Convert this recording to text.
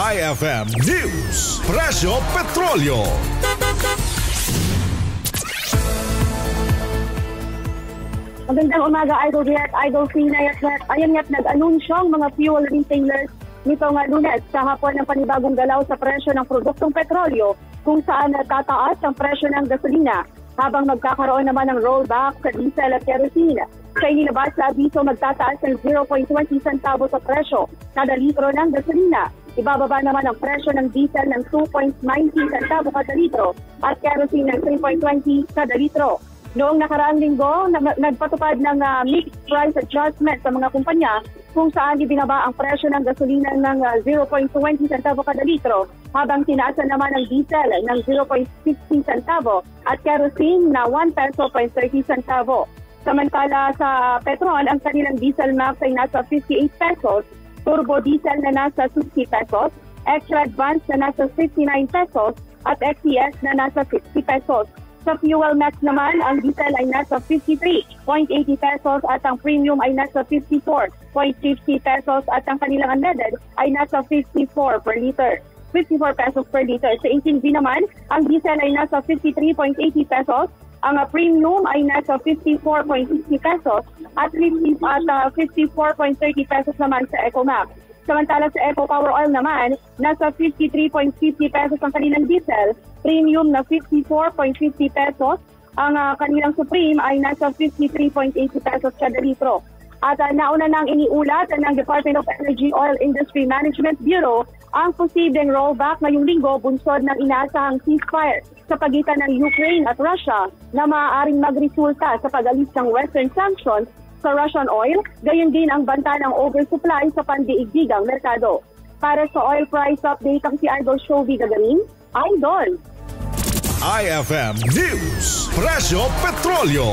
IFM News, Presyo Petrolyo. Magandang umaga, Idol Riat, Idol Finay at ayan nga't nag-anunsyo ang mga fuel retailers nitong Lunes sa hapon ng panibagong galaw sa presyo ng produktong petrolyo kung saan tataas ang presyo ng gasolina habang magkakaroon naman ng rollback sa diesel at kerosene. Sa inilabas na abiso, magtataas ng 0.20 centavo sa presyo kada litro ng gasolina. Ibababa naman ang presyo ng diesel ng 2.90 centavo kada litro at kerosene ng 3.20 kada litro. Noong nakaraang linggo, nagpatupad ng mixed price adjustment sa mga kumpanya kung saan ibinaba ang presyo ng gasolina ng 0.20 centavo kada litro habang tinaasan naman ang diesel ng 0.15 centavo at kerosene na 1 peso 30 centavo. Samantala sa petrol, ang kanilang diesel max ay nasa 58 pesos, turbo diesel na nasa 60 pesos, extra advanced na nasa 59 pesos at XCS na nasa 60 pesos. Sa fuel max naman, ang diesel ay nasa 53.80 pesos at ang premium ay nasa 54.50 pesos at ang kanilang unleaded ay nasa 54 per liter. 54 pesos per liter. Sa 18V naman, ang diesel ay nasa 53.80 pesos, ang premium ay nasa 54.60 pesos at 54.30 pesos naman sa EcoMax. Samantala sa Eco Power Oil naman, nasa 53.50 pesos ang kanilang diesel, premium na 54.50 pesos, ang kanilang Supreme ay nasa 53.80 pesos kada litro. At nauna nang iniulat ng Department of Energy Oil Industry Management Bureau ang posibleng rollback ngayong linggo bunsod ng inaasahang ceasefire sa pagitan ng Ukraine at Russia na maaaring magresulta sa pag-alis ng Western sanctions sa Russian oil, gayon din ang banta ng oversupply sa pandiigdigang merkado. Para sa oil price update, ang si Idol Shovi Gagarin, Idol. IFM News, Presyo Petrolyo.